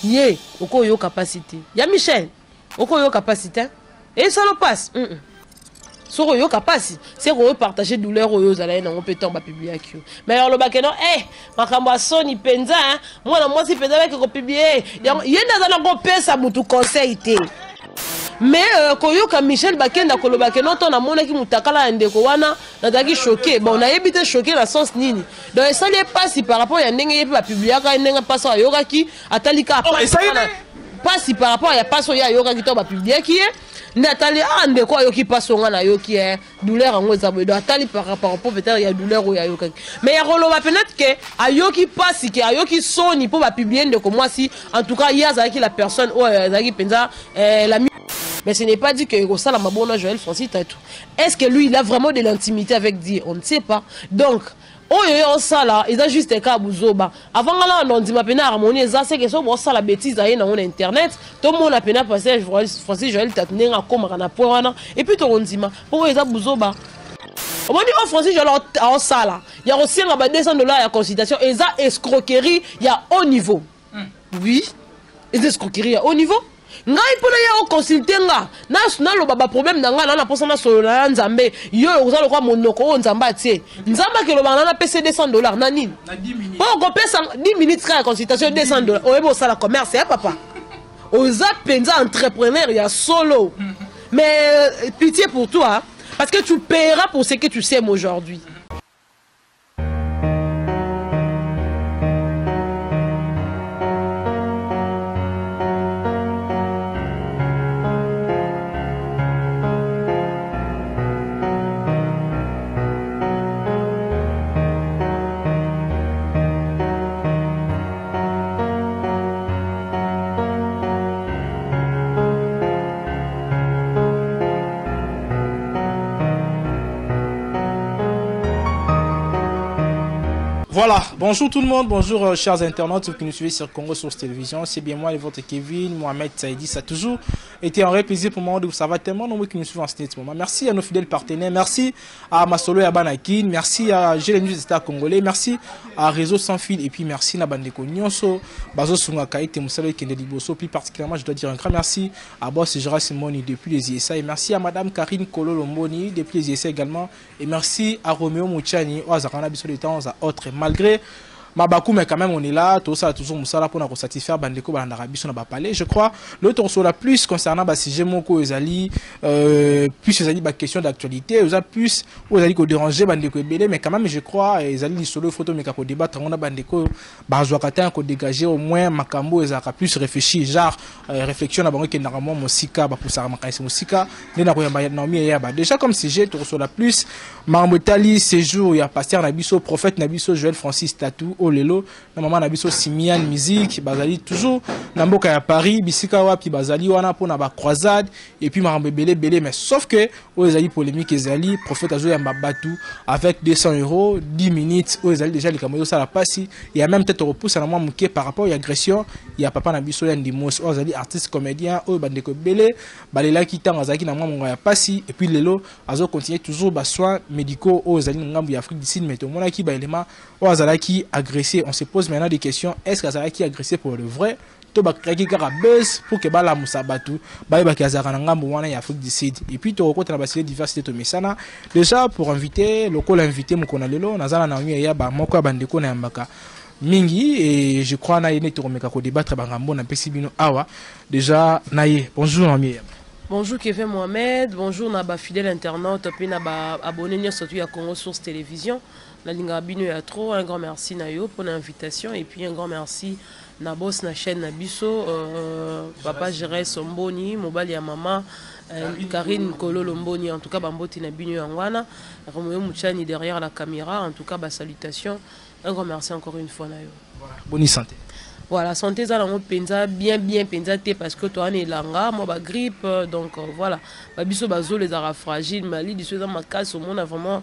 Yé, oko yo capacité. Ya Michel, oko yo capacité. Et ça le passe. Soko yo capacité. C'est qu'on partager douleur au yo zala na on peut tomber publier akio. Mais alors le bakeno makambo soni penza moi si penza avec ko publier. Yenda za na pesa mutu conseil té. Mais koyoka Michel Bakenda koloba ke non ton amona ki mutakala ndeko wana nazaki choqué. Bon on a évité choqué la sens nini. Donc ça n'est pas si par rapport ya ndenge yepi ba publier ka ndenge passo yoka ki atalika pas si par rapport ya passo ya yoka ki to ba publier ki Nathalie ande ko yoki passo nga na yoki douleur ngo za bodo atali par rapport peut-être ya douleur ya yoka. Mais ya koloba peut-être que ayoki passi que ayoki soni pour ba publier ndeko moi si en tout cas ya zaki la personne ou zaki penza la. Mais ce n'est pas dit que Rosala Mabona Joël Francis Tatou. Est-ce que lui, il a vraiment de l'intimité avec Dieu? On ne sait pas. Donc, ça là, il a juste un cas Bouzoba. Avant là, on dit ma peine harmonie, c'est que ça la bêtise dans internet. Tout le monde a peine à passer Francis Joël Tatou n'a comme un point et puis on dit ma pourquoi il a Bouzoba. Au moment où Francis Joël en ça là, il y a aussi un $200 à consultation et ça escroquerie, il y a haut niveau. Oui, et escroquerie à haut niveau. Ngai pona ya consulter nga na lo baba problème na nga na posa na solo na nzambe yo uzalo kwa monoko nzamba tie nzamba ke lo bana na pc $200 na nini na 10 minutes bon ko pesa 10 minutes ka consultation $200 o ebo sala commerce ya papa oza penza entrepreneur ya solo mais pitié pour toi parce que tu paieras pour ce que tu sais aujourd'hui. Voilà, bonjour tout le monde, bonjour chers internautes qui nous suivez sur Congo Source Télévision. C'est bien moi, votre Kevin, Mohamed Saïdi. Ça a toujours été un vrai plaisir pour moi de vous savoir tellement nombreux qui nous suivent en ce moment. Merci à nos fidèles partenaires, merci à Masolo et à Banakin, merci à Gélénus des États congolais, merci à Réseau Sans Fil et puis merci à Bandeko Nyonso, Bazo Sungakaï, Temoussalo et Kendeli Bosso. Plus particulièrement, je dois dire un grand merci à Boss Gérard Simoni depuis les ISA et merci à Madame Karine Kolo Lomboni depuis les ISA également et merci à Roméo Mouchani, au Azarana Bissot de temps à autres. Malgré Mabakou, mais quand même on est là, tout ça toujours Moussala pour nous satisfaire Bandeko Balandarabi sur palais. Je crois l'autre sur la plus concernant Bassi Moko Ezali, plus Ezali question d'actualité, plus Ezali ko déranger Bandeko Ebele, mais quand même je crois Ezali solo photo mais ko débattre on a Bandeko Bazouakata ko dégager au moins Makambo Ezaka plus réfléchir genre réflexion na bango ke normalement Mosika ba pour ça Makaisi Mosika, na ko yamba Naomi Yaba. Déjà comme sujet tout sur la plus Marmotali séjour il y a pasteur Nabiso prophète Nabiso Joël Francis Tatou lelo na maman na biso Simian musique bazali toujours na mboka ya Paris bisika wapi bazali wana pona ba croisade et puis marambe belé mais sauf que ezali polémique ezali prophète azo ya mbabatu avec 200 €, 10 minutes ezali déjà les caméras ça la passe il y a même peut-être repousse na moi muké par rapport à agression il y a papa na biso ya ndimos ezali artiste comédien bandeko belé balela ki tanga zaki na moi monga ya passe et puis lelo azo continuer toujours ba soins médicaux ezali ngambu ya Afrique du Sud mais to mona ki ba élément ezali agressé. On se pose maintenant des questions. Est-ce que Azara qui a agressé pour le vrai? Toba kraki kara buzz pour que bala musabatu baïba ki Azara ngambo wana ya Afrique du Sud. Et puis to rencontre la basile diversité to mesana. Déjà pour inviter local invité mukona lelo nazala na ya ba moko bandeko na yambaka mingi et je crois na yene to remeka ko débattre bangambo na pesibino awa. Déjà naye bonjour ami. Bonjour Kevin Mohamed, bonjour Naba fidèle internaute, puis Naba abonné surtout à Congo Source Télévision. La Linga Bino ya trop, un grand merci Nayo pour l'invitation et puis un grand merci Nabos na chaîne Nabiso, papa Gérard Somboni, Mobali ya maman, Karine Kolo Lomboni, en tout cas Bamboti na Bino Yangwana, Roméo Mouchani derrière la caméra, en tout cas salutations, un grand merci encore une fois Nayo. Voilà, bonne santé. Voilà, santé ça lango penza bien penza té parce que toi on est langa, moi ba grippe donc voilà, Babiso bazo les ara fragile, Mali diso dans ma case au monde vraiment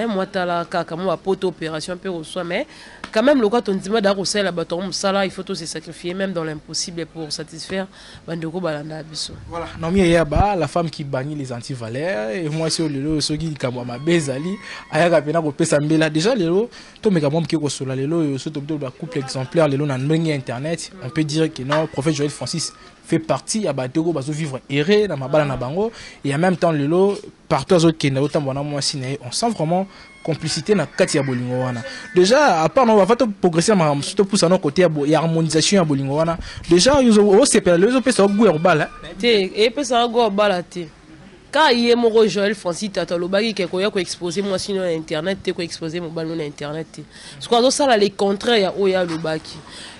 moi tala kaka moi poto opération peu reçoit mais quand même le quoi ton dit d'accord c'est la bâton ça il faut tout se sacrifier même dans l'impossible pour satisfaire bandeko balanda biso. Voilà, non mais yaba la femme qui bannit les antivaleurs et moi c'est le so qui kamwa ma bezali ayaka pena ko pesa mbela déjà lelo to meka mom ki ko sola lelo so to ba couple exemplaire lelo na ndenge internet on peut dire que non prophète Joël Francis fait partie à bateko bazo vivre erré dans ma bala na bango et en même temps lelo partout aux autres qui na autant bona moi siné on sent vraiment complicité na kati ya bolingo wana déjà à part on va pas progresser mais surtout pour ça non côté ya harmonisation ya bolingo wana déjà ils ont c'est pas les autres ça goût bala te et peut ça goût bala te quand il est mon Joël Francis tata lo bagi ke ko ya ko exposer moi sinon internet te ko exposer mon ballon na internet te parce que ça là les contraires ya oya lo baki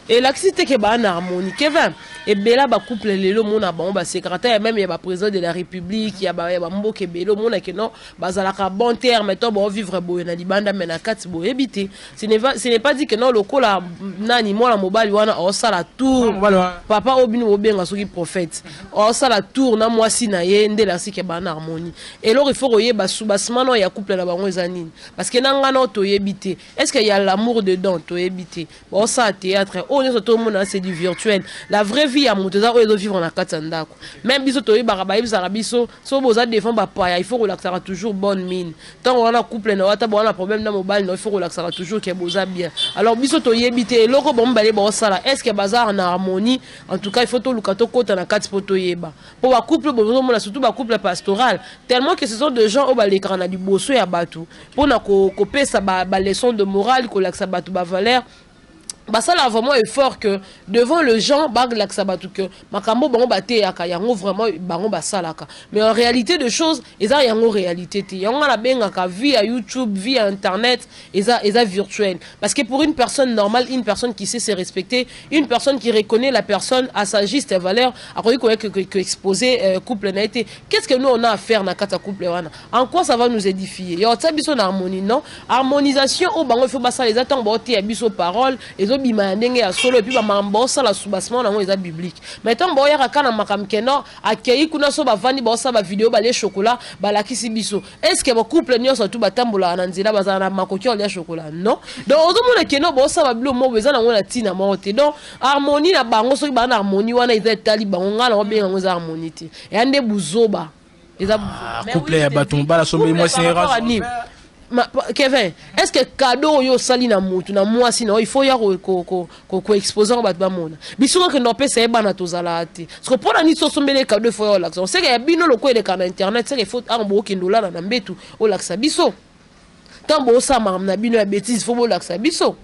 et l'activité que ba en harmonie Kevin et bela ba couple lelo mona ba on ba secrétaire même ya ba président de la République ya ba mboke belo mona que non bazalaka bon terme to ba vivre boye na libanda mena kati boye habiter ce n'est pas dit que non lokola nani mona mobali wana o sala tour papa obino obenga soki prophète o sala tour na mwasi na ye ndela sike ba en harmonie et alors il faut royeba soubassement non ya couple na bango ezanini parce que nanga no to yebite est-ce qu'il y a l'amour dedans to yebite bon ça théâtre tout le monde c'est du virtuel la vraie vie à Monteza où ils vivent en Katanda même biso to yeba ba yebisa biso so boza défendre ba pa il faut relaxer toujours bonne mine tant on a couple na wata bon on a problème na mobile il faut relaxer toujours que boza bien alors biso to yebite loko bon balé bon ça est-ce que bazar en harmonie en tout cas il faut to lukato kota na kati poto yeba pour ba couple bon surtout ba couple pastoral tellement que ce sont des gens au ba l'écran na du bosso ya batu pour na ko pesa ba leçon de morale ko laxa batu ba valeur. Bah ça là vraiment effort que devant le gens bag la sabatu que makambo bango baté aka yango vraiment bango basalaka mais en réalité de choses eza yango réalité te yango la benga ka vie à YouTube vie à internet eza virtuel parce que pour une personne normale une personne qui sait se respecter une personne qui reconnaît la personne à sa juste valeur a que exposer couple na été qu'est-ce que nous on a à faire na kata couple wana en quoi ça va nous édifier yo tsabiso na harmonie non harmonisation au bango faut basa les attend boté ya biso parole bima ndenge ya solo et puis ba mambo ça la soubassement na eza biblique maintenant boya ka na makamkeno akei kuna so bavandi ba sa ba vidéo ba les chocolat ba la kisi biso est-ce que ba couple nyoso tout batambola na nzela bazana makoki ya chocolat non donc ozomona keno bo sa ba bilo mo beza na ngona tina mote donc harmonie na bango so ba na harmonie wana eza tali bango ngala obenga ngo za harmonie te et ande buzoba eza couple ya batumba la sombe moi c'est Kevin, est-ce que cadeau yo sali na mutu na moi sinon il faut ya ko exposer ba mona biso que no pesa e bana tozala te parce que pour la ni so sombele cadeau faut yo l'action c'est que ya bino lo ko ele kana internet c'est qu'il faut ambo kindola na mbetu o l'action biso tambo sa na bino ya bêtise faut bo l'action biso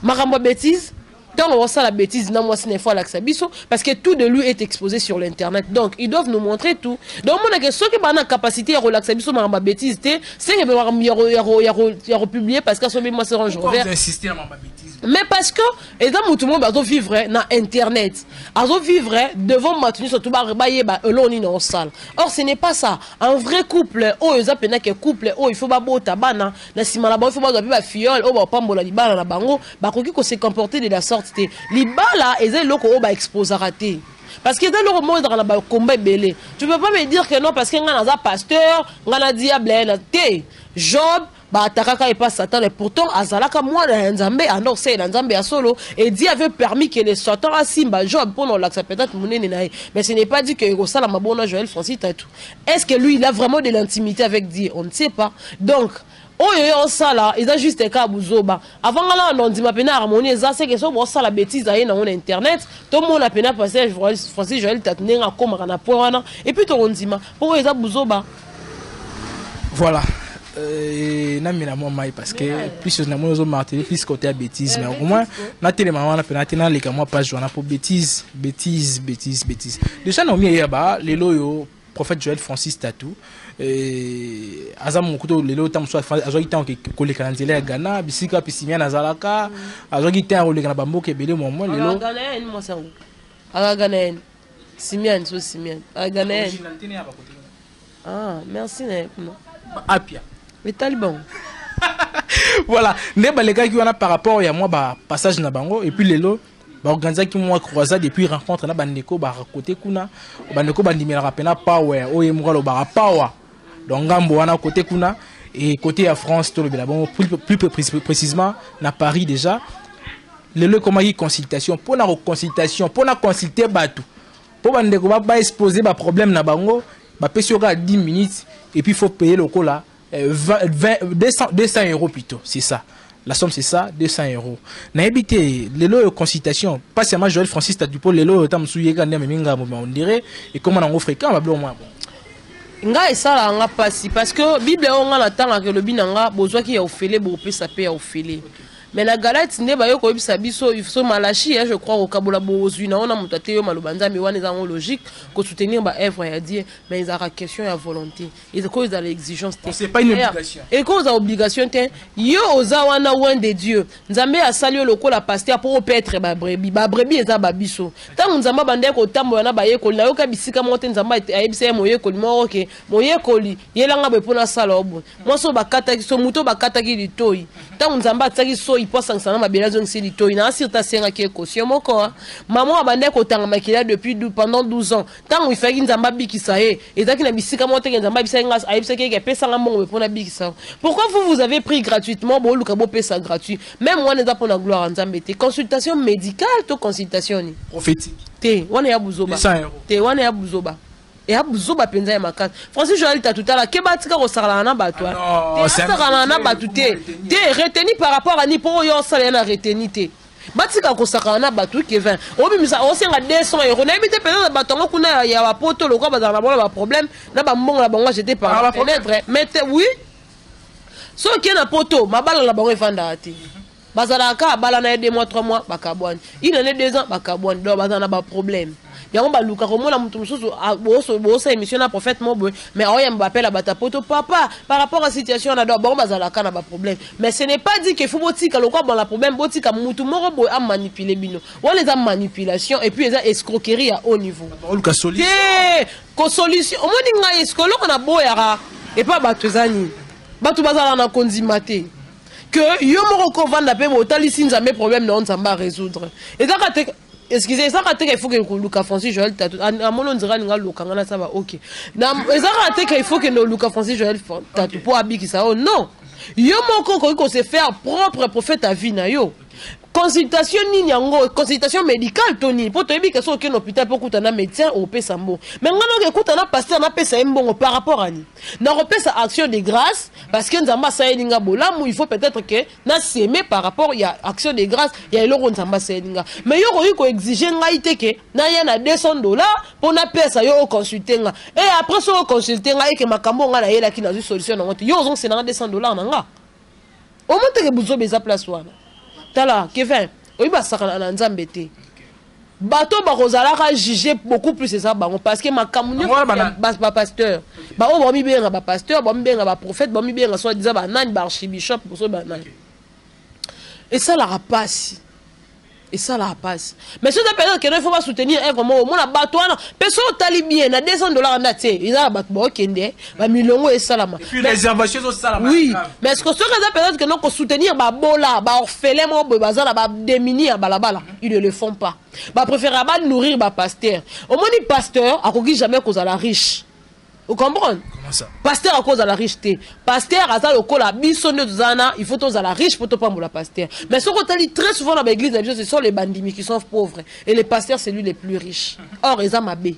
makambo bêtise donc on ça la bêtise non moi c'est une fois l'accès biso parce que tout de lui est exposé sur l'internet donc ils doivent nous montrer tout donc mon que ceux qui ont la capacité à relaxer biso ma bêtise c'est que y a republié parce que ce moi c'est range vert insister ma bêtise mais parce que et dans tout le monde va vivre na internet azo vivre devant maintenir surtout ba rebayer ba eloni na salle or ce n'est pas ça un vrai couple oh ils appellent que couple oh il faut ba bota bana na sima la ba il faut ba fiole oh ba pambola li bana na bango ba koki ko se comporter de la sorte libala eza loko o ba exposer raté parce que dans le moment dans la combat belé tu peux pas me dire que non parce que ngana za pasteur ngana diable na té Job ba atakaka et pas Satan et pourtant azalaka moi na nzambe alors c'est na nzambe ya solo et Dieu avait permis que les Satan asimba Job pour non l'accès peut-être monene na mais ce n'est pas dit que ça la mabona Joël Francis tout est-ce que lui il a vraiment de l'intimité avec Dieu on ne sait pas donc oh yo ça là ils a juste ka buzoba avant là on dit ma pena harmonie ça c'est que ça bon ça la bêtise aille dans internet tout le monde a pena passer Francis Joël tatnenga comme na point wana et puis on dit ma pour ils a buzoba voilà na moi mai parce que plus na moi zo marteler plus côté bêtise mais au moins na télé maman na pena tena les moi page wana pour bêtise déjà non mi yaba les loyo prophète Joël Francis Tatou azam mukuto lelo tam so azo gitan ko le kanzela ya Ghana bisika pisimia na zalaka azo gitan ko le kana bamboke belé mo lelo Ghana mo sango ala Ghana Simian so Simian ala Ghana ah merci ne apia les talibans voilà ne balega ki wana par rapport ya moi ba passage na bango et puis lelo ba organiser ki moi croisade et puis rencontre na bandeko ba côté kuna bandeko bandimela rapena power oye mukalo ba power donc ngambo wana côté kuna et côté à France tout le bon plus précisément na Paris déjà le comment y consultation pour la consultation pour la consulter batou pour bande ko ba exposer ba problème na bango ba pesioka 10 minutes et puis il faut payer le là 200 € plutôt, c'est ça. La somme c'est ça, 200 €. Na habité les lots de consultation, pas seulement Joël Francis Tatupo, les lots tam souyega ndem minga on dirait et comment on fréquent ba blo moi. Nga esala nga pasi parce que Bible on nga natanga que le binanga bozwa ki ya ofele bo pesa pe ya ofele. Mais la galette ne ba yo ko bisa biso il faut Malachi je crois au kabola bozwi na ona mutate yo malobanza mi wana ezango logique ko soutenir ba œuvre ya Dieu mais ils a question ya volonté et cause de l'exigence c'est pas une obligation et cause de obligation yo oza wana wan de Dieu nzambe asali yo lokola pasteur pour peut-être ba brebis eza ba biso tant nzamba bande ko tambo na ba yekoli na yo ka bisika mote nzamba ayebisa mo yekoli mo ke mo yekoli yelanga be pona sala obo mo so bakata ki so muto bakata ki litoi tant nzamba tsaki so il pense que ma belle zone c'est litoi na sirta senga ki caution moko maman abande ko tanga makila depuis pendant 12 ans tant il fait nzamba bikisa e ezaki na bisika mote nzamba bisa ngas ayebisa ki pesa nga mo be pona bikisa pourquoi vous avez pris gratuitement bon luka bo pesa gratuit même moi n'est pas pour la gloire nzambe te consultation médicale to consultation ni prophétique te wana ya buzoba te wana ya buzoba et a buzoba penza ya makasi Francis Joël Tatutala ke batika ko sala na batwa te sala na batute te retenu par rapport à ni pour yo sala na retenu te batika ko sala na batu Kevin obimisa osenga 200 € na bité peut-être batongo kuna ya ba poto lokwa bazala na ba problème na ba mbongo la bango j'étais par la fenêtre mais oui so ki na poto mabala la bango evanda ati bazala ka bala na 2 mois 3 mois bakabwani il en est 2 ans bakabwani do bazana ba problème yango ba luka ko mona mutu mususu boso émission na prophète mobo mais oya m'appelle à bata poto papa par rapport à situation na do bango bazala ka na ba problème mais ce n'est pas dit que faut botika lokwa bon la problème botika mutu moko boy a manipuler bino wala les manipulation et puis les escroquerie à haut niveau luka solution ko solution o moni nga escolo na boyara et pas batuzani batu bazala na kondimate que yo moko ko vanda pe bo talisi nzambe problème na nzamba résoudre et ça excusez ça il faut que Luka Francis Joël Tatu à mon ondira nga Luka ngana ça va OK na ça il faut que Luka Francis Joël Tatu pour abiki ça oh non yo moko ko se faire propre prophète à vie na yo consultation ni nyango consultation médicale toni pour te dire que so que l'hôpital pour kutana médecin au pesa mbo mais ngana ke kutana pasteur na pesa mbongo par rapport à ni na repesa action de grâce parce que nzamba sa elinga bolamu il faut peut-être que na s'aimer par rapport il y a action de grâce il y a eloko nzamba sa elinga mais yo ko exiger ngai te ke na ya na $200 pour na pesa yo consulter nga et après so consulter nga et que makambo nga na yela ki na solution na ngote yo zon c'est na $200 na nga au moins te ke buzo beza place wana tala Kevin oyiba sakana na nzambe te bato ba kozalaka juger beaucoup plus ça bango parce que makamunyo ba pasteur ba o ba mi benga ba pasteur ba mi benga ba prophète ba mi benga so disant ba nani ba archbishop so ba nani et ça la rapace et ça la passe mais ce période que il faut pas soutenir un vraiment mon bato wana personne tali bien na $200 na té ils a bato ba kende ba milongo et salama puis réservation au salama oui mais est-ce que ce période que non ko soutenir ba bola ba orphelin mo bazala ba démunir ba la bala ils ne le font pas ba préférer ba nourrir ba pasteur au moins ni pasteur a koki jamais cause à la riche. Vous comprenez? Comment ça? Pasteur à cause de la richesse. Pasteur à ça le col à bisonne de zana, il faut tous à la riche pour te prendre la pasteur. Mais ce qu'on dit très souvent dans l'église, ce sont les bandits qui sont pauvres et les pasteurs c'est lui les plus riches. Or ils ont mabé.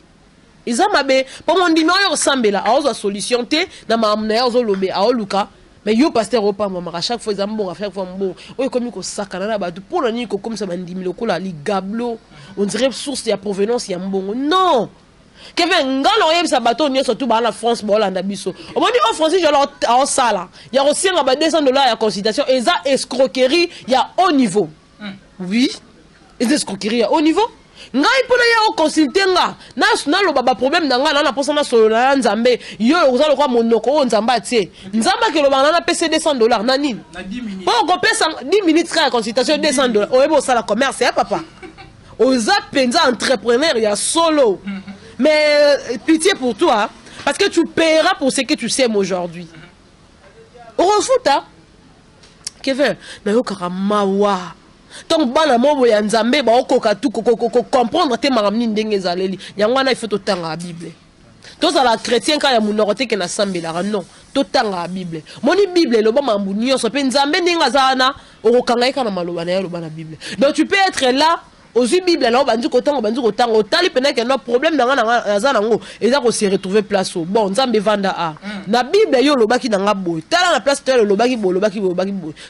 Ils ont mabé. Pour mon dit non il ressemble là, à ose solution té na ma amna ose lobé à Luka. Mais yo pasteur au pas maman à chaque fois ils ont bon à chaque fois bon. Oh comme ko sakana ba pour le niko comme ça bandit le col à li gablo. On dirait source de provenance il y a bon. Non. Kevin ngalo yebisa bato nyo surtout ba la France ba Hollande biso o moni en français je leur en sala il y a aussi nga ba $200 ya consultation et ça escroquerie il y a haut niveau oui et escroquerie à haut niveau ngai pona ya o consulter nga na lo baba problème na nga na posa na solo na nzambe yo ozalo kwa monoko o nzamba tie nzamba ke lo bana na pc $200 na nini na 10 minutes bon ko pesa 10 minutes ka consultation $200 o yebo sala commerce ya papa oza penza entrepreneur ya solo. Mais pitié pour toi, parce que tu paieras pour ce que tu sais aujourd'hui. Au refout, hein? Kevin, mais au karamawa. Tant bana mobo ya nzambe ba okoka tu comprendre te maramni ndenge zaleli. Yangwana il faut autant la Bible. Tous à la chrétien quand il y a mon oroté qui n'a sambela non. Tout temps la Bible. Moni Bible le bon mambu nyo so pe nzambe ninga zana o kangaika na maloba na yalo bana Bible. Donc tu peux être là aux Bible là bandi ko tango tali pena que no problème na zana ngo et ça ko se retrouver place au bon nzambe vanda a. Na Bible yo lobaki na ngabo. Tala na place tele lobaki bo. Parce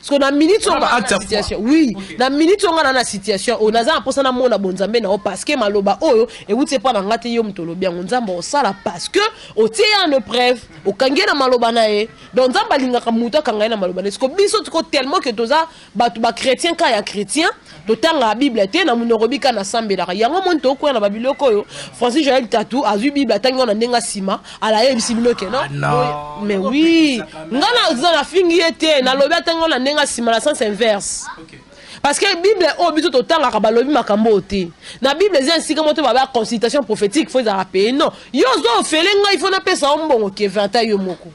que na minute on va situation. Oui, na minute on na situation on a za posa na mona bon nzambe na parce que maloba oyo et vous c'est pas na ngate yo mtolo bien nzambe o sala parce que o tie en preuve o kange na maloba na e. Donc nzambe linga ka muta kanga na maloba. Parce que biso tuko tellement que toza ba chrétien ka ya chrétien to tanga la Bible te na robika na sambela yango monto ko na babiloko yo Francis Joël Tatou azu Bible tango na ndenga sima ala ye bisibilo ke non mais oui ngana za fingi ete na lobi tango na ndenga sima la sens inverse parce que Bible o biso to tanga ka balobi makambo te na Bible eza sika moto ba consultation prophétique faut za rappeler non yo zo felenga il faut na pesa mbongo ke 20 yo moko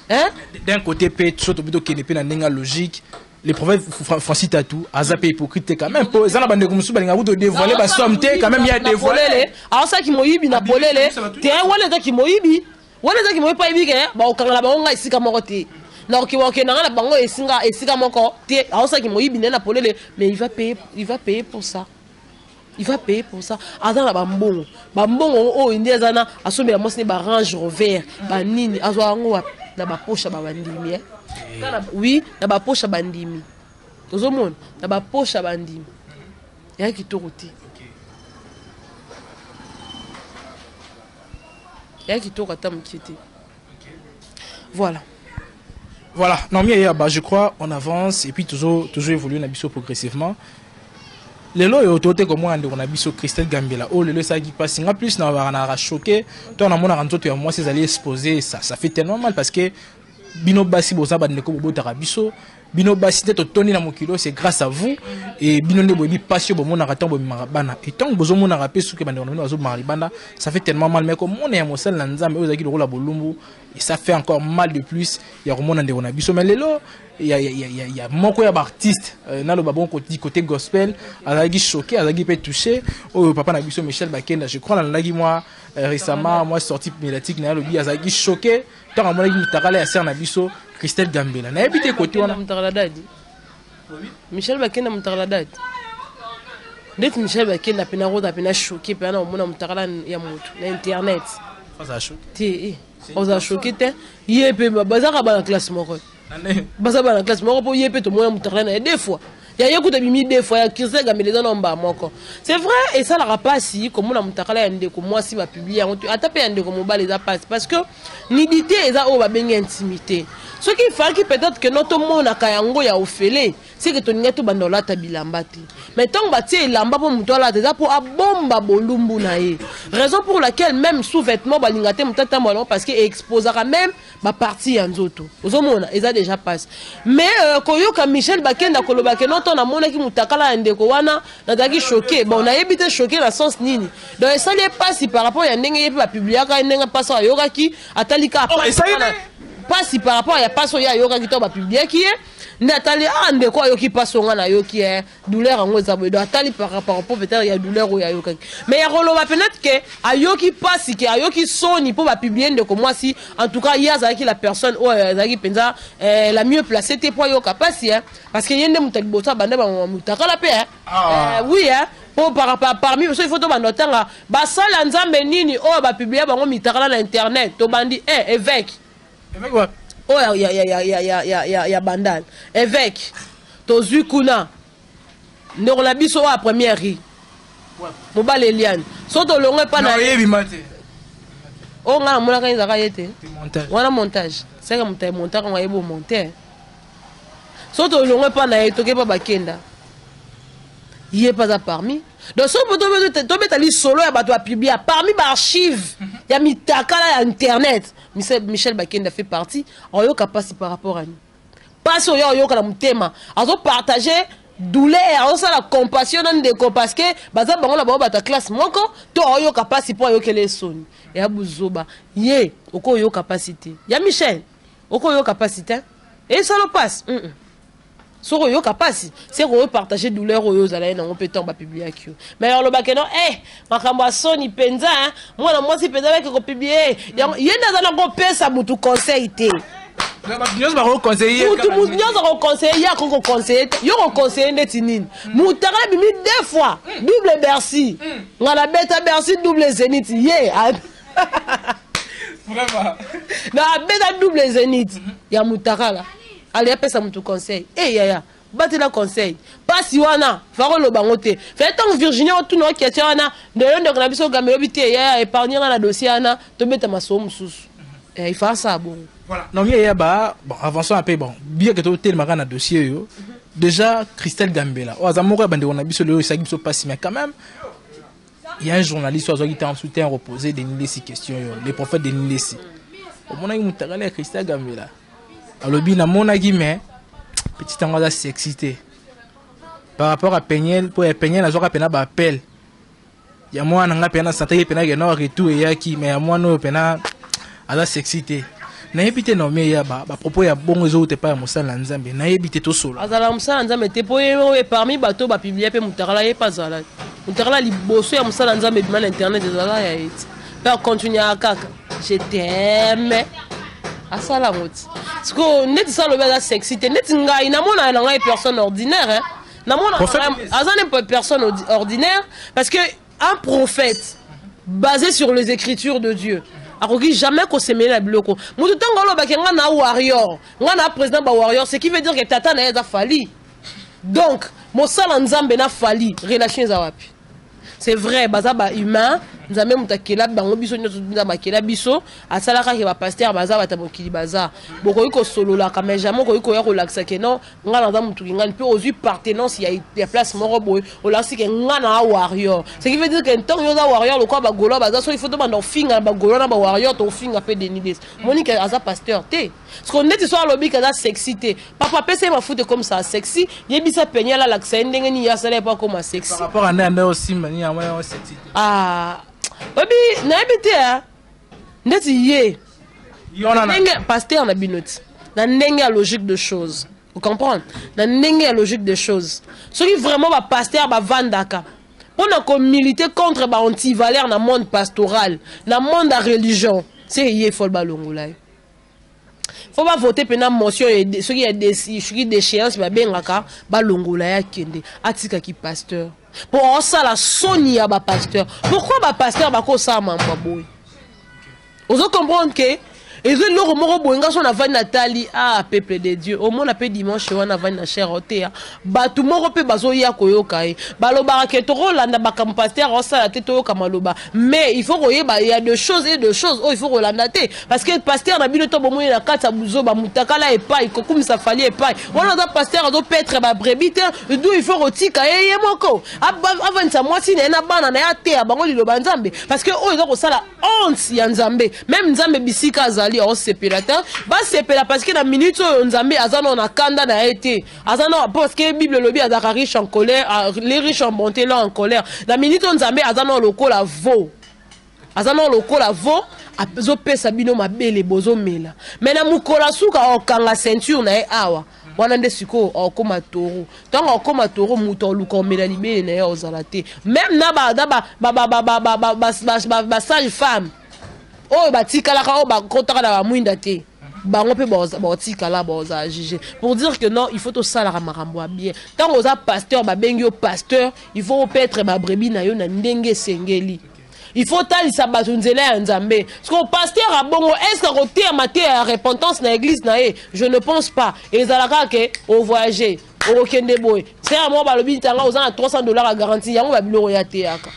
hein d'un côté pe soto bito ke ne pe na ndenga logique. Les prophètes Francis Tatou, Azapé hypocrite quand même. Pour ça, la bande de Koumsou, il y a dévoilé, la somme, quand même, il y a dévoilé. Alors, ça qui m'a eu, il n'a pas l'air. T'es un wallet qui m'a eu, wallet qui m'a pas eu, bon, quand la banque ici, comme roté. Non, qui va dans la banque et singa, encore. Alors, ça qui m'a eu, il n'a pas l'air, mais il va payer pour ça. Il va payer pour ça. Avant la bambon, oh, il y a des années, à ce moment-là, c'est un range revers, banini, à ce moment-là, na ba poche ba bandimi oui na ba poche bandimi tozo monde na ba poche bandimi ya kitoko ti ya kitoko tam kiti voilà non mais bah je crois on avance et puis toujours évoluer na biso progressivement. Les lois autoté comme moi on a biso Christelle Gambela oh le ça qui passe en plus na va choqué toi on a mon rencontre et moi c'est allé exposer ça fait tellement mal parce que bino basi boza ba ndeko bobota biso bino basi te toni na mokilo c'est grâce à vous et bino ne bobi passion bo mona raton bo marabana et tant bozo mona rapé sous que bande on zo maribanda ça fait tellement mal mais comme on est mosel na nzambe ozaki le rôle bolumbu et ça fait encore mal de plus il y a remona ndeko na biso mais lelo il y a moko ya artiste na lo babon côté gospel azaki choqué azaki peut touché oh papa na biso Michel Bakenda je crois na lagi moi récemment moi sorti médiatique na lo bi azaki choqué tant à mon avis mutakala ya ser na biso Christelle Gambela na habité côté on a mutakala dadi Michel Bakenda mutakala dadi dès que Michel Bakenda pena roda pena choqué pena on a mutakala ya moto na internet ça choqué ti on a choqué te yépe bazaka ba la classe moko baza ba la classe moko po yépe to moya mutakala na deux fois il y a beaucoup de mimi des fois il Christelle Gambela dans bas moko c'est vrai et ça la rapasi comme on a mutakala ya ndeko moi si va publier atape ya ndeko mobile les passe parce que nidité eza o ba benga intimité. Ce qui fait que peut-être que notre monde a kayango ya ofele, c'est que ton ngeto bandola tabilambati. Mais tant que tu lamba pour mutola déjà pour abomba bolumbu nae. Raison pour laquelle même sous-vêtements balingate mutata molon parce que exposera même ba partie yanzoto. Ozomona eza déjà passe. Mais koyoka Michel Bakenda koloba ke non ton amona ki mutakala ndeko wana nadaki choqué. Bon on a évité choqué dans sens nini. Donc ça n'est pas si par rapport ya ndenge yepi ba publier ka ndenge passe yoga ki atalika pas si par rapport à pas soya yoga qui tombe à publier qui est Nathalie ande quoi yoki pas son na yoki est douleur en ngoza bodo atali par rapport peut-être il y a douleur ou ya yoka mais ya rolo va peut-être que ayoki pas si que ayoki soni pour va publier de comme moi si en tout cas il y a ça qui la personne ou zaki penza la mieux placée t'es pour yoka pas si parce que yende mutali bota bande ba mutaka la paix oui hein pour parmi il faut to banotanga ba sala nzambe nini o ba publier bango mitaka na internet to bandi évêque. Oh, il y a bandal. Évêque, Tozu Kuna, Neurolabiso à première riz. Mobile Eliane. Soto longue pas na. Oh, on a mon montage. C'est comme montage, montage, on va y monter. Soto longue pas na, toke pas bakenda. Il est pas à parmi. Donc, si on peut aller solo, il y a publié parmi les archives. Il y a Mitakala à Internet. Michel Bakenda fait partie. On a capacité par rapport à nous. Pas sur yo ka na thème. On partager douleur, on a la compassion de parce que baza bango la ba ta classe moko, to yo capacité pour yo que les sons. Et abuzoba. Yé, oko yo capacité. Ya Michel, oko yo capacité. Et ça le passe. soko yo kapasi c'est qu'on partager douleur oyo zala na on peut tomber publier ki mais alors le bakeno makambo soni penza moi na moi si penza avec ko publier yenda za na ko pesa mutu conseil te Dios va conseiller mutu Dios va conseiller ya ko conseiller yo ko conseiller ndeti nini mutaka bimi deux fois double Bercy ngala beta Bercy double Zénith ye vraiment na beta double Zénith ya mutaka là allez pesa mutu conseil yaya batela conseil pasi wana faro lo bangote fait tant Virginie tout no question wana de yonde na biso gamelo bité yaya épargner na dossier ana to beta maso mususu il fait ça bon voilà non mais yaya ba bon avançons un peu bon bien que tout tellement na dossier yo déjà Christelle Gambela azamoko bande on a biso le ça biso passe mais quand même il y a un journaliste qui était en soutien reposé de Nilesi question les prophètes de Nilesi au moment où mutagala Christelle Gambela alobi na monaki mais petit ango za sexité par rapport à Peniel pour Peniel na zoka pena ba appel ya mwana nga pena santé pena ke no retour ya ki mais ya mwana pena ala sexité na yebite no me ya ba propos ya bongo zo te pa mosala nzambe na yebite to solo azala mosala nzambe te po ye parmi bato ba publier pe mutakala ye pas zala mutakala liboso ya mosala nzambe bima na internet ezala ya eti pa continuer akaka je t'aime asala moti parce que net ça le bas sexité net ngai na mona na ngai personne ordinaire hein na mona azane personne ordinaire parce que un prophète basé sur les écritures de Dieu akoki jamais ko se mêler na biloko mutu tangolo ba kenga na warrior nga na président ba warrior ce qui veut dire que tata na eza fali donc mosala nzambe na fali relation za wapi c'est vrai baza ba humain nzambe mutakela bango biso nyoto nzamba kela biso asala ka ke ba pasteur baza batamokili baza boko iko solola ka mais jamais ko iko ya relaxa ke non nga na mutu ngani pe ozu partenance ya place moko boy o lansi ke nga na warrior ce qui veut dire que ntango yo za warrior le quoi ba golo baza so il faut demander finga ba golo na ba warrior to finga pe Denides Monique aza pasteur te parce qu'on est sur lobby kaza sexité papa pese ma foute comme ça sexy yebisa penya la laxa ndenge ni ya sala pas comme sexy par rapport à nanda aussi mani ya moi sexy obi na ebite ya ndeti ye yona na pasteur na binoti na ndenge ya logique de choses vous comprenez na ndenge ya logique de choses ce qui vraiment ba pasteur ba vandaka pour na militer contre ba anti-valeur na monde pastoral na monde de religion c'est ye faut ba longola faut pas voter pena motion et ce qui est déchéance ba bengaka ba longola ya kende atika ki pasteur pour ça la Sonia ba pasteur pourquoi ba pasteur ba ko ça mamba boy vous comprenez que et je le remoro boinga son avant Nathalie peuple de Dieu au monde appel dimanche on avant na cher hotea ba tout moko pe bazo ya koyoka e baloba ke to rolanda ba kam pasteur on ça la tête to kamaloba mais il faut koyeba il y a deux choses il faut rolanda te parce que pasteur na bino to bomo na kata buzo ba mutakala e pa iko kumisa fali e pa on a pasteur do petre ba brebite d'où il faut rotika ye moko avant ça moi si na bana na ya te bango liloba nzambe parce que ils ont ça la honte ya nzambe même nzambe bisika on séparateur ba sépara parce que la minute nzambe azana na kanda na été azana parce que bible lobi azaka riche en colère les riches en bonté là en colère la minute nzambe azana lokola vo azo pesa bino mabele bozo mela mais na mukola suka okanga ceinture na awa wana nde siko okoma toro tango okoma toro muto luko mela libele na yo ozalate même na ba sage femme oh batikala ka ba kotaka na mwinda te bango pe batikala baza juger pour dire que non il faut to sala makambo bien tant oza pasteur ba bengi yo pasteur il faut petre ba brebis na yo na ndenge sengeli il faut talisa bato nzela ya nzambe parce que pasteur a bongo est-ce que roté maté à repentance na église na ye je ne pense pas ezalaka ke au voyager au kende boy c'est à moi balobi tanga oza na $300 à garantie yango ba biloko ya te aka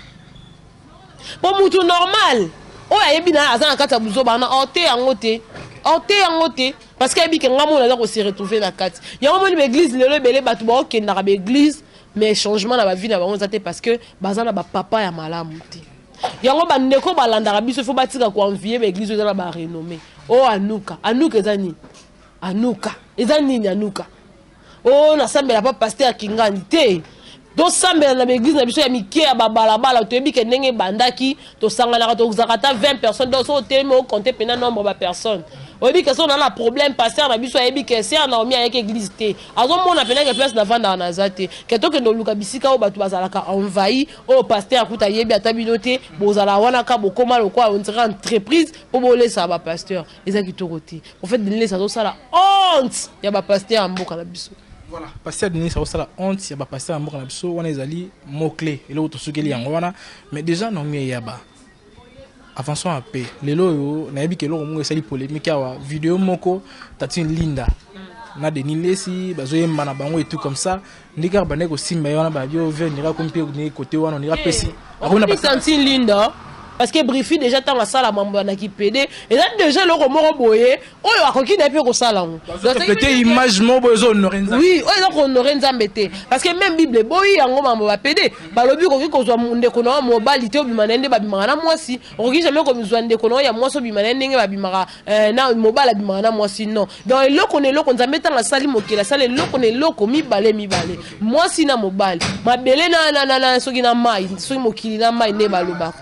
pour mutu normal oh ayebi na azana kata buzo bana ote yangote parce que ayebi ke ngamo na ko se retrouver na kati yango moni l'église lelo belé batu ba okenda ka l'église mais changement na ba vie na bango zate parce que bazana ba papa ya malamu te yango ba ndeko balanda biso faut batika ko envier ba église za ba renommé oh anuka ezani anuka oh na sambela pa pasteur kingani te do sambela na l'église na biso ya mike ya babalabala to yebi ke ndenge bandaki to sangana to zakata 20 personnes do so temo compter pena nombre ba personnes oyebi que so na problème pasteur na biso ayebi que c'est na omi avec église te azomona pena que place na vanda na zate que to que no luka bisika o batu bazalaka envahi o pasteur akuta yebi atabinote bozala wana ka bokoma lokwa on dirait entreprise pour boler ça ba pasteur ezaki to côté en fait de ça ça la honte ya ba pasteur mboka na biso. Voilà, pasteur Denis ça ça la honte ya ba pasteur mboka na biso wana ezali mot clé et l'autre sukeli yango wana mais déjà non mi yaba avançons un peu lelo yo na yebi ke lo mo esali polémique awa vidéo moko tatine linda na Denis Lesi bazoyemba na bango et tout comme ça ndika bane ko simba yana ba bio venira comme pe ni côté wana on ira pesi akona ba tatine linda parce que Brifi déjà tant la salle à Mambana qui pédé et là déjà le remoro boyé oh a coquine un peu au salon peut-être image mo bozo norenza oui oh donc on norenza mbete parce que même bible boy yango mambo ba pédé ba lobi ko ko zo munde ko no mobilité obimanende ba bimana mwasi on qui jamais comme zo ndeko no ya mwaso bimanende nge ba bimara na mobile bimana mwasi non donc le ko ne le ko nzambe tant la salle mokela salle le ko ne le ko mi balé mwasi na mobile mabele na soki na mai soki mokili na mai ne ba loba.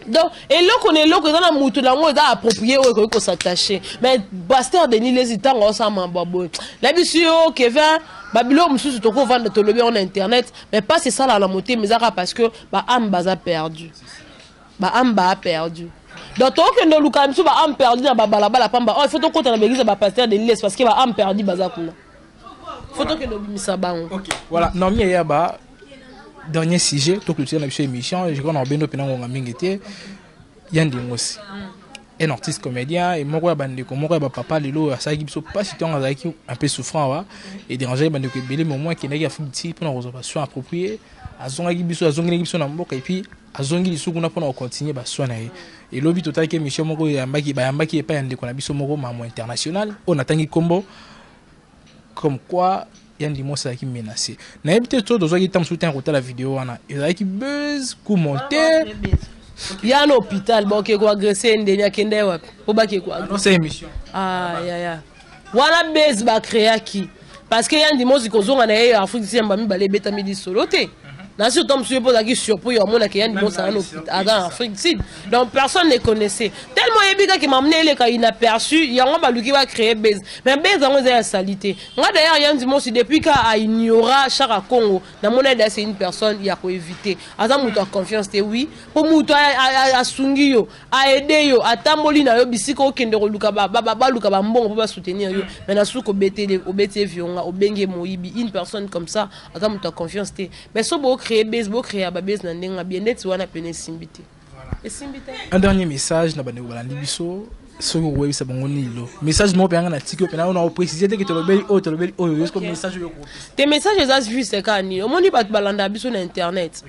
Donc, et là qu'on est là, qu'on a moutou là, on est approprié, on s'attacher. Mais pasteur Denis les itans ensemble en babo. La mission Kevin, Babylone, sous tout qu'on vend de te lever en internet, mais pas c'est ça là la montée, mais parce que bah Amba a perdu. Bah Amba a perdu. Donc toi que nous lucam sous bah Amba perdu dans Babalaba la pamba. Oh il faut qu'on compte dans l'église bah pasteur Denis parce que bah Amba perdu bazakuna. Faut que nous bimisa ba. OK. Voilà, non mais ya ba dernier sujet, tout clôturer la émission, je crois qu'on a bien opéné en Mingete, Yann Dimos, un artiste comédien, et moi, papa, Lilo, ça qui ne pas si tu un peu souffrant, et déranger, que Bélé, mais au moins, qu'il y a un petit peu de réservation appropriée, à Zongi Bisso, à Zongi Bisso, et puis à Zongi Bisso, on a pour continuer à soigner. Et l'objet total que Michel Moko, et Ambaki, et pas un déconnabisso Moko, maman international, on a tangi combo, comme quoi. Yann Dimos ça qui menacé. Na habité tout dans un temps soutien côté la vidéo wana. Et qui buzz, coup monter. Il y a un hôpital bon qui quoi agresser ndenya kende wapi. Pour ba qui quoi. Non c'est émission. Ah ya. Wana buzz ba créer qui. Parce que Yann Dimos ko zonga na ye Afrique si mbami ba lebeta midi soloté. Dans ce temps, je pose la question pour y avoir qu'il y a en Afrique Sud. Donc personne ne connaissait. Tellement évident qu'il m'a amené les cas inaperçus, il y a un balou qui va créer base. Mais base a une salité. Moi d'ailleurs, il y a un dimanche depuis qu'à ignorer Chara Congo, dans mon aide c'est une personne il y a qu'à éviter. Azam muto confiance te oui. Pour muto a sungi yo, a aider yo, a tamoli na yo bisiko kende ko luka ba luka ba mbongo pour pas soutenir yo. Mais na sou ko bete vionga, o benge moyibi une personne comme ça, azam muto confiance te. Mais so bo créer baseball créer babes na ndenga bien net wana pene simbité. Et simbité. Un dernier message na bande wala libiso so ko webisa bango nilo. Message mo panga na tiki pena on a précisé que to lobeli o comme message yo ko. Tes messages ça juste kani. O moni bat balanda biso na internet.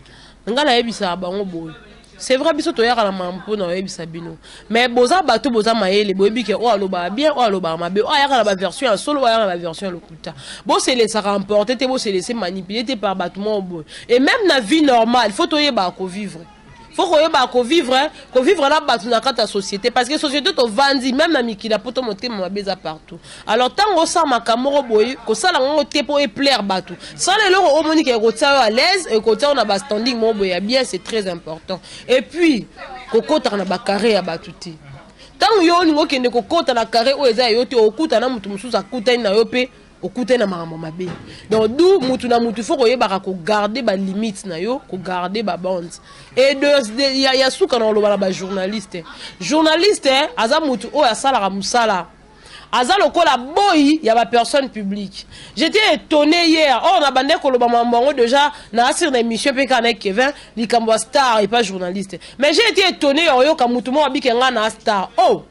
Ngala yebisa bango boy. C'est vrai biso to yaka na mampo na yebisa bino. Mais boza bato boza maele boyebi ke o aloba bien o aloba mabe o yaka na ba version en solo o yaka na ba version lokuta. Bo se laisser remporter te bo se laisser manipuler te par battement boy. Et même na vie normale, faut to yeba ko vivre. Faut qu'on vivre là bas dans la société parce que la société te vendit même na mikila poto monter ma beza partout. Alors tant que ça ma camoro boy que ça la on te pour plaire batou. Ça les loro au monique ko à l'aise et ko on a ba standing mon boy bien c'est très important. Et puis kokota na ba carré ya batuti. Tant yo ni ngokende kokota na carré o eza yo te okuta na mutu mususu akuta na yo pe okute na maman mabe. Donc d'où mutu na mutu faut ko garder ba limite na yo, ko garder ba bonds. Et il y a sous quand on le ba journaliste. Journaliste aza mutu o ya sala musala. Aza lokola boy ya ba personne publique. J'étais étonné hier. Oh on a bandé ko lo ba mambo déjà na sur l'émission pe kana Kevin, likambo star et pas journaliste. Mais j'ai été étonné yo ka mutu mo abikenga na star. Oh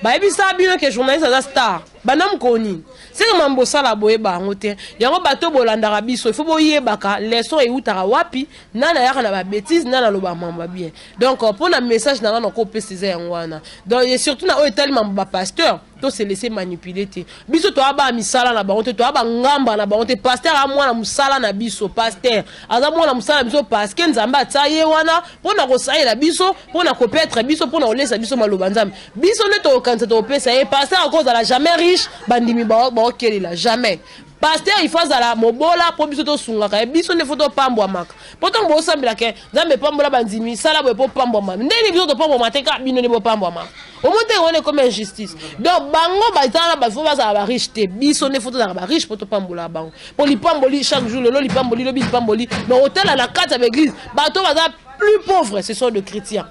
ba ebisa bino ke journaliste aza star. Banam koni. C'est comme mbosa la boye ba ngote. Yango bato bolanda biso, il faut boyebaka leçon e utara wapi, nana yaka na ba bêtise, nana loba mamba bien. Donc pour un message na ko préciser ngwana. Donc et surtout na o tellement ba pasteur, to se laisser manipuler te. Biso to aba misala na ba ngote, to aba ngamba na ba ngote, pasteur a mwana musala na biso, pasteur. Aza mwana musala biso parce que nzamba tsaye wana, pona ko saela biso, pona ko petre biso, pona olesa biso maloba nzambe. Biso ne to kanza to pesa e pasteur à cause de la jamais riche, bandimi ba ok, il a jamais. pasteur il faut la mobola pour biso to sunga ka biso ne photo pambo amaka pourtant bo sambila ke nzambe pambola bandimi sala bo pambo amaka ndeni biso to pambo mateka bino ne bo pambo amaka au moins on est comme injustice donc bango ba tala ba faut ba riche te biso ne photo ba riche pour to pambola bango pour li pamboli chaque jour le li pamboli lo bi pamboli mais hôtel à la carte avec l'église bato baza plus pauvres ce sont de chrétiens.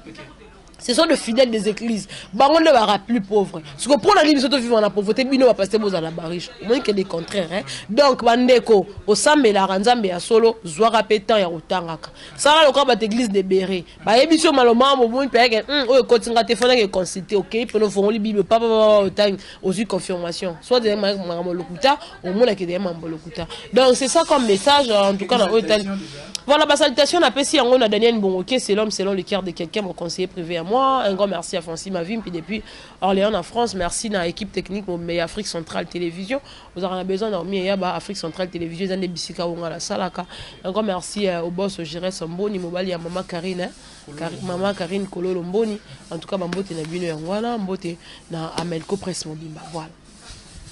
Ce sont de fidèles des églises. Bango ne va plus pauvres. Parce que pour la ligne, surtout vivre en la pauvreté, bino va passer aux la bariche. Au moins que des contraires. Hein? Donc, bandeko, au sambe la ranzambe ya solo, zoara pétan ya utangaka. Ça va le corps de l'église de Béré. Bah, émission maloma, au moins, il y a un téléphone qui est consulté, ok, pour nous faire les bibles, pas aux yeux confirmation. Soit des mamolokuta, au moins, il y a des mamolokuta. Donc, c'est ça comme message, en tout cas, dans voilà, ma salutation, on appelle si on a Daniel Bonroquet, c'est l'homme selon le cœur de quelqu'un, mon conseiller privé à moi. Un grand merci à Francis Mavim, puis depuis Orléans en France, merci à l'équipe technique, mais Afrique Centrale Télévision. Vous aurez besoin d'ormir Afrique Centrale Télévision, dans des bisika ou la salaka. Un grand merci au boss Gérès Mboni, Mobali, à Maman Karine, Maman Karine Kololo Mboni. En tout cas, Mbote na bino voilà, Mbote na Amelko Presse Mobimba. Voilà.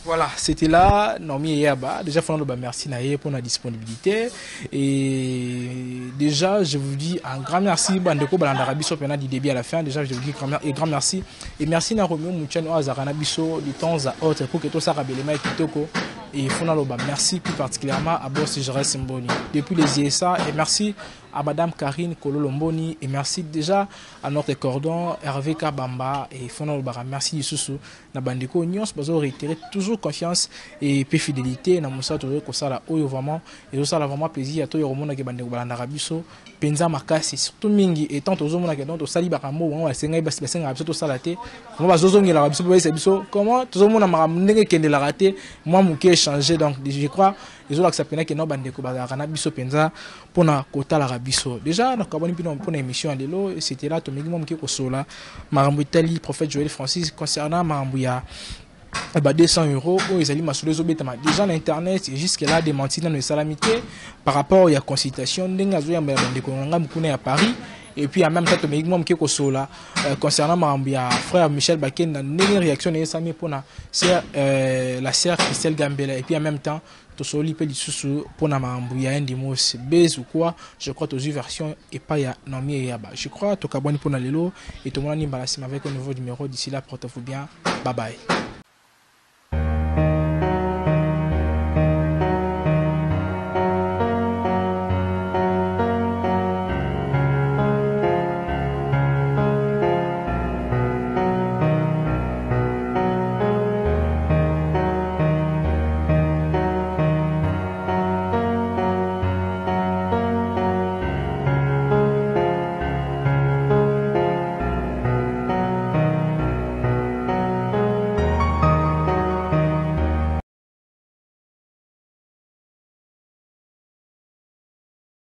Voilà, c'était là, Nomi Yaba. Déjà, merci Naye pour la disponibilité. Et déjà, je vous dis un grand merci. Bandeko Balandarabi Sopena du début à la fin. Déjà, je vous dis un grand merci. Et merci à Romeo Mouchano Azaranabiso du temps à autre pour que tout ça rabelema et Kitoko. Et Fonaloba, merci plus particulièrement à Boss Jerez Mboni. Depuis les ISA, et merci à Madame Karine Kololomboni. Et merci déjà à notre cordon Hervé Kabamba et Fonaloba. Merci Yisusu. Nabandeko Nyons, Bazo réitérer toujours confiance et peu fidélité. Namusa toujours que ça là, vraiment. Et ça là vraiment plaisir à toi, Romona Gebandeko Balandarabiso. Penza Makasi, surtout Mingi. Et tant aux hommes qui ont sali Bakamo, on va s'engager, bassin à tout ça la tête. On va zozongi la rabiso. Comment tout le monde a ramené qu'elle l'a raté. Moi, mon cœur changé. Donc, je crois les autres acceptent que nous bandeko bazarana biso penza pour na kota la rabiso. Déjà, nous avons pour une émission à l'élo. C'était là, tout le monde qui est au sola. Marambo Italie, prophète Joël Francis, concernant Marambouya. 200 €, ils allaient m'assurer aux bêtements. Déjà, l'internet, jusque-là, démenti dans le salamité par rapport à la consultation. À Paris. Et puis en même temps, concernant ma frère Michel Baken, une réaction pour la sœur Christelle Gambela. Et puis en même temps, tout ce pour la base ou quoi, je crois que version et pas ya nomi et yaba. Je crois que tout le monde pour la lelo et tout le monde avec un nouveau numéro. D'ici là, portez-vous bien. Bye bye.